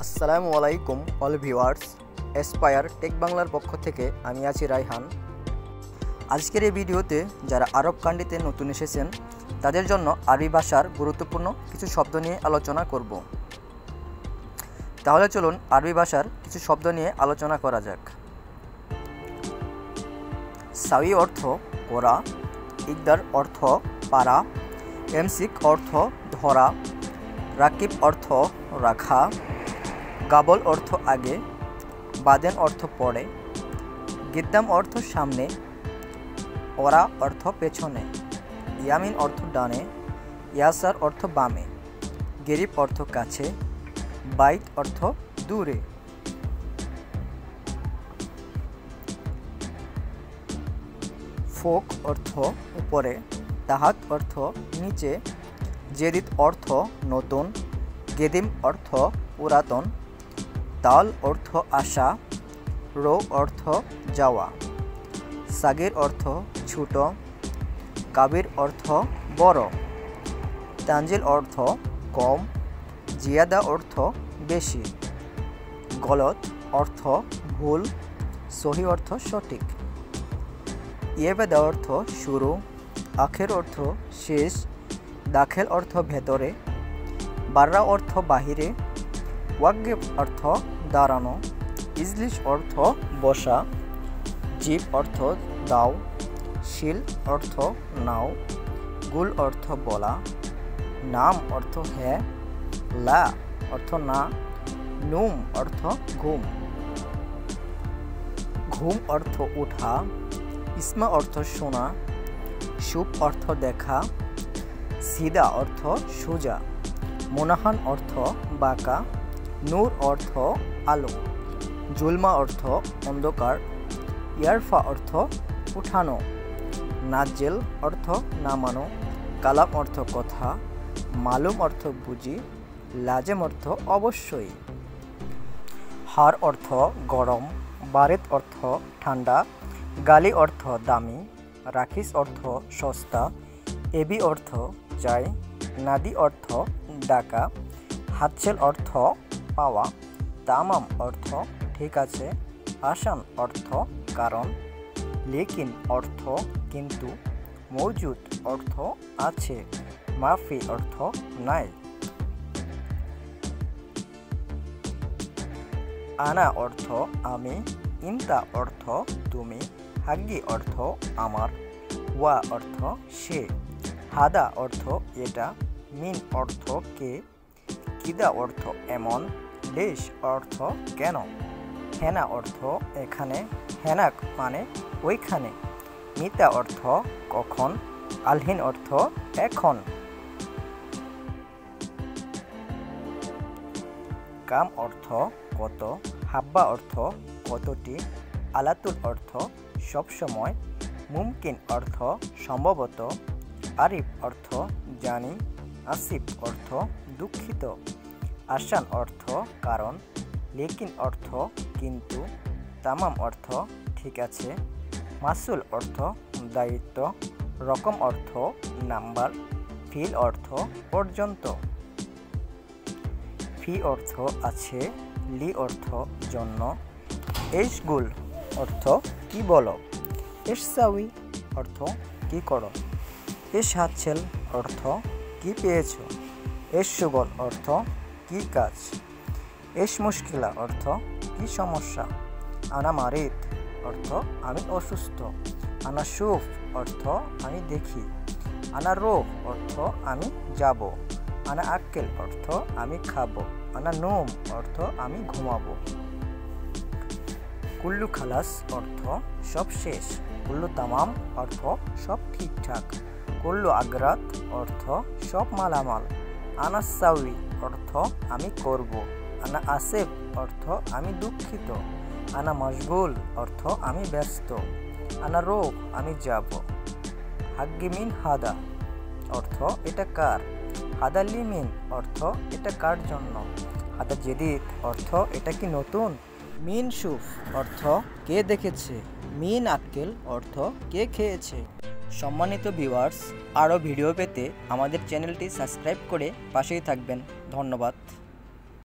আসসালামু আলাইকুম all viewers, aspire take বাংলার পক্ষ থেকে আমি আছি রায়হান। আজকের এই ভিডিওতে যারা আরব কান্ট্রিতে নতুন এসেছেন তাদের জন্য আরবি ভাষার গুরুত্বপূর্ণ কিছু শব্দ নিয়ে আলোচনা করব। তাহলে চলুন আরবি ভাষার কিছু শব্দ নিয়ে আলোচনা করা যাক। সাওয়ি অর্থ করা, ইকদার অর্থ পারা, এমসিক অর্থ ধরা, রাকিব অর্থ রাখা, গাবল অর্থ আগে, বাদেন অর্থ পরে, গিদ্দাম অর্থ সামনে, ওরা অর্থ পেছনে, ইয়ামিন অর্থ ডানে, ইয়াসার অর্থ বামে, গেরিব অর্থ কাছে, বাইত অর্থ দূরে। ফোক অর্থ উপরে, তাহাত অর্থ নিচে, জেদিদ অর্থ নতুন, গেদিম অর্থ পুরাতন, তাল অর্থ আশা, রো অর্থ যাওয়া, সাগির অর্থ ছোট, কাবির অর্থ বড়, তানজিল অর্থ কম, জিয়াদা অর্থ বেশি, গলত অর্থ ভুল, সহি অর্থ সঠিক, ইয়েবেদা অর্থ শুরু, আখের অর্থ শেষ, দাখেল অর্থ ভেতরে, বাররা অর্থ বাহিরে, ওয়াকগেব অর্থ দাঁড়ানো, ইজলিশ অর্থ বসা, জিব অর্থ দাও, শিল অর্থ নাও, গুল অর্থ বলা, নাম অর্থ হ্যাঁ, লা অর্থ না, নুম অর্থ ঘুম, ঘুম অর্থ উঠা, ইসমা অর্থ শোনা, শুভ অর্থ দেখা, সিদা অর্থ সোজা, মোনাহান অর্থ বাঁকা, নূর অর্থ আলো, জুলমা অর্থ অন্ধকার, ইয়ারফা অর্থ উঠানো, নাজেল অর্থ নামানো, কালাম অর্থ কথা, মালুম অর্থ বুঝি, লাজেম অর্থ অবশ্যই, হার অর্থ গরম, বারেদ অর্থ ঠান্ডা, গালি অর্থ দামি, রাখিস অর্থ সস্তা, এবি অর্থ চাই, নাদি অর্থ ডাকা, হাতছেল অর্থ পাওয়া, তামাম অর্থ ঠিক আছে, আসান অর্থ কারণ, লেকিন অর্থ কিন্তু, মৌজুদ অর্থ আছে, মাফি অর্থ নাই, আনা অর্থ আমি, ইনতা অর্থ তুমি, হাগ্গি অর্থ আমার, ওয়া অর্থ সে, হাদা অর্থ এটা, মিন অর্থ কে, কিদা অর্থ এমন, লেশ অর্থ কেন, হেনা অর্থ এখানে, হেনাক মানে ওইখানে, মিতা অর্থ কখন, আলহিন অর্থ এখন, কাম অর্থ কত, হাব্বা অর্থ কতটি, আলাতুল অর্থ সবসময়, মুমকিন অর্থ সম্ভবত, আরিফ অর্থ জানি, আসিফ অর্থ দুঃখিত, আসান অর্থ কারণ, লেকিন অর্থ কিন্তু, তামাম অর্থ ঠিক আছে, মাসুল অর্থ দায়িত্ব, রকম অর্থ নাম্বার, ফিল অর্থ পর্যন্ত, ফি অর্থ আছে, লি অর্থ জন্য, এশগুল অর্থ কি বলো, এশসাউই অর্থ কি করো, এশ হাতছেল অর্থ কি পেয়েছ, এশ সুগল অর্থ কি কাজ, এশ মুশকিলা অর্থ কি সমস্যা, আনা মারিদ অর্থ আমি অসুস্থ, আনা শুফ অর্থ আমি দেখি, আনা রোহ অর্থ আমি যাব, আনা আক্কেল অর্থ আমি খাবো, আনা নোম অর্থ আমি ঘুমাবো, কুল্লু খালাস অর্থ সব শেষ, কুল্লু তামাম অর্থ সব ঠিকঠাক, কুল্লু আগ্রাত অর্থ সব মালামাল, আনা সাউই অর্থ আমি করব, আনা আসেফ অর্থ আমি দুঃখিত, আনা মশগুল অর্থ আমি ব্যস্ত, আনা রোগ আমি যাব, হাগ্গিমিন হাদা অর্থ এটা কার, হাদা লিমিন অর্থ এটা কার জন্য, হাদা জেদিদ অর্থ এটা কি নতুন, মিন শুফ অর্থ কে দেখেছে, মিন আক্কেল অর্থ কে খেয়েছে। সম্মানিত ভিউয়ার্স, আরও ভিডিও পেতে আমাদের চ্যানেলটি সাবস্ক্রাইব করে পাশেই থাকবেন। ধন্যবাদ।